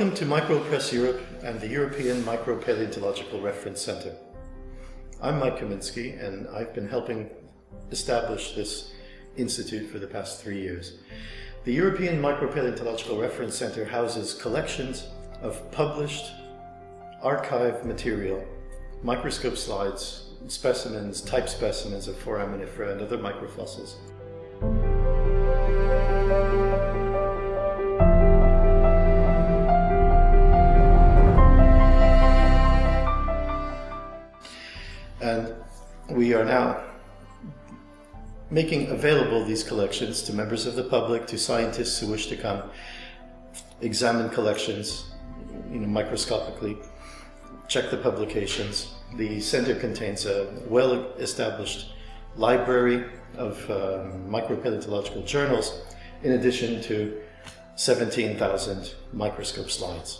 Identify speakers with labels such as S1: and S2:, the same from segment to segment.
S1: Welcome to Micropress Europe and the European Micropaleontological Reference Center. I'm Mike Kaminsky, and I've been helping establish this institute for the past 3 years. The European Micropaleontological Reference Center houses collections of published archive material, microscope slides, specimens, type specimens of foraminifera and other microfossils. And we are now making available these collections to members of the public, to scientists who wish to come examine collections, microscopically, check the publications. The center contains a well-established library of micropaleontological journals, in addition to 17,000 microscope slides.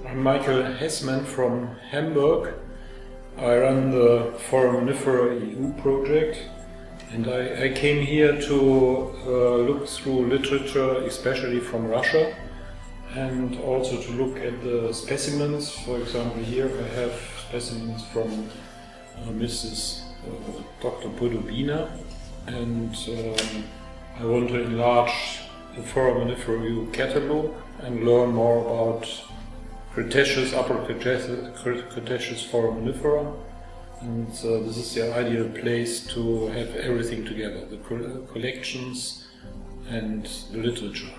S2: I'm Michael Hessman from Hamburg. I run the Foraminifera EU project, and I came here to look through literature, especially from Russia, and also to look at the specimens. For example, here I have specimens from Mrs. Dr. Podobina, and I want to enlarge the Foraminifera EU catalog and learn more about Cretaceous, Upper Cretaceous foraminifera, and this is the ideal place to have everything together, the collections and the literature.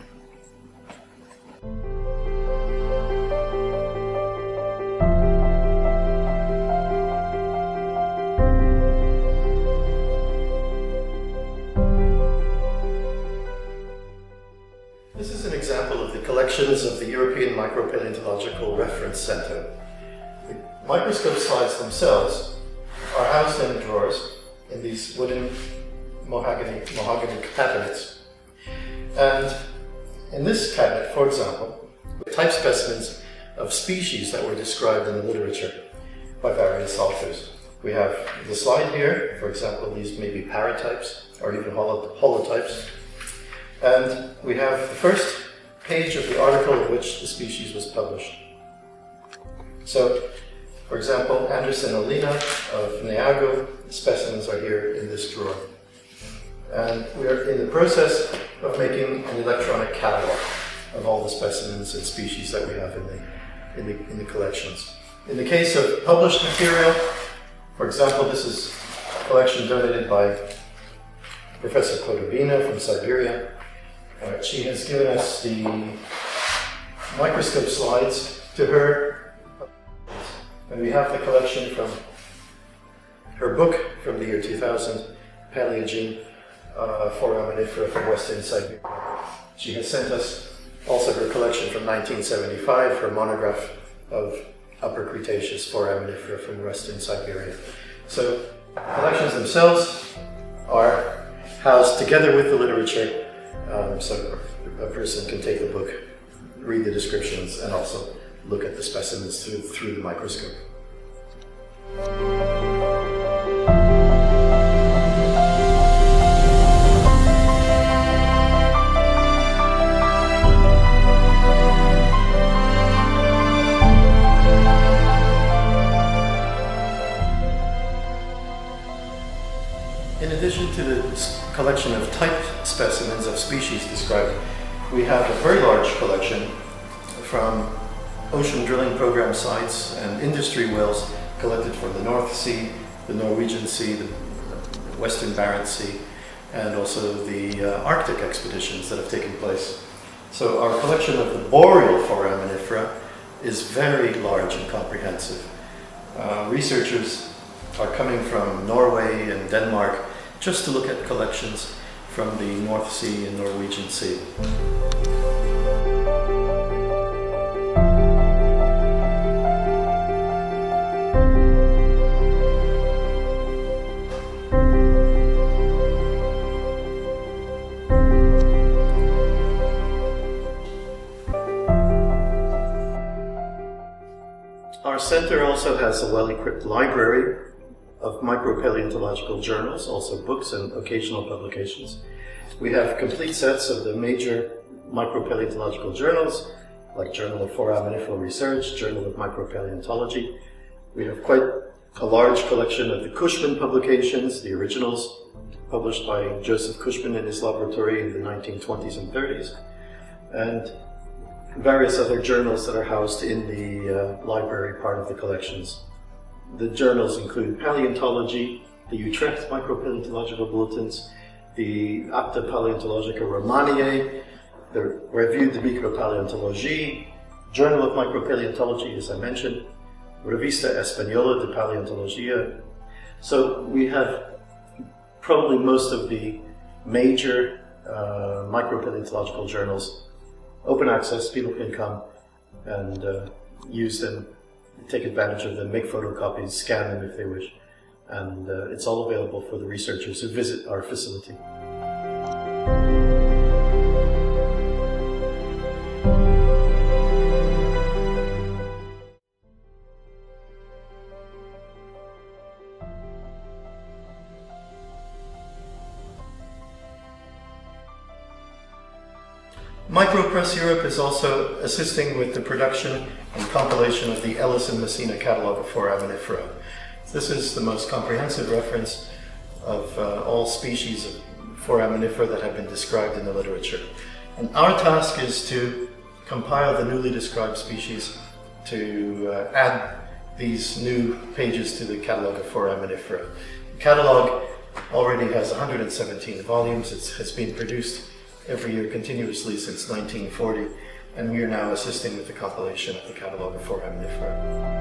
S1: This is an example of the collections of the European Micropaleontological Reference Center. The microscope slides themselves are housed in drawers in these wooden mahogany cabinets. And in this cabinet, for example, we have type specimens of species that were described in the literature by various authors. We have the slide here, for example, these may be paratypes or even holotypes. And we have the first page of the article in which the species was published. So, for example, Anderson Olina of Neago specimens are here in this drawer. And we are in the process of making an electronic catalog of all the specimens and species that we have in the collections. In the case of published material, for example, this is a collection donated by Professor Podobina from Siberia. She has given us the microscope slides to her, and we have the collection from her book from the year 2000, Paleogene Foraminifera from Western Siberia. She has sent us also her collection from 1975, her monograph of Upper Cretaceous Foraminifera from Western Siberia. So the collections themselves are housed together with the literature. So a person can take the book, read the descriptions, and also look at the specimens through the microscope. In addition to the collection of type specimens of species described, we have a very large collection from ocean drilling program sites and industry wells collected from the North Sea, the Norwegian Sea, the Western Barents Sea, and also the Arctic expeditions that have taken place. So our collection of the boreal foraminifera is very large and comprehensive. Researchers are coming from Norway and Denmark just to look at collections from the North Sea and Norwegian Sea. Our center also has a well-equipped library of micropaleontological journals, also books and occasional publications. We have complete sets of the major micropaleontological journals, like Journal of Foraminiferal Research, Journal of Micropalaeontology. We have quite a large collection of the Cushman publications, the originals, published by Joseph Cushman in his laboratory in the 1920s and 30s, and various other journals that are housed in the library part of the collections. The journals include Paleontology, the Utrecht Micropaleontological Bulletins, the Acta Paleontologica Romaniae, the Revue de Micropalaeontologie, Journal of Micropaleontology, as I mentioned, Revista Española de Paleontología. So we have probably most of the major micropaleontological journals, open access, people can come and use them, take advantage of them, make photocopies, scan them if they wish. And it's all available for the researchers who visit our facility. Micropress Europe is also assisting with the production and compilation of the Ellis and Messina Catalogue of Foraminifera. This is the most comprehensive reference of all species of foraminifera that have been described in the literature. And our task is to compile the newly described species, to add these new pages to the Catalogue of Foraminifera. The catalogue already has 117 volumes. It has been produced every year continuously since 1940, and we are now assisting with the compilation of the Catalogue of Foraminifera.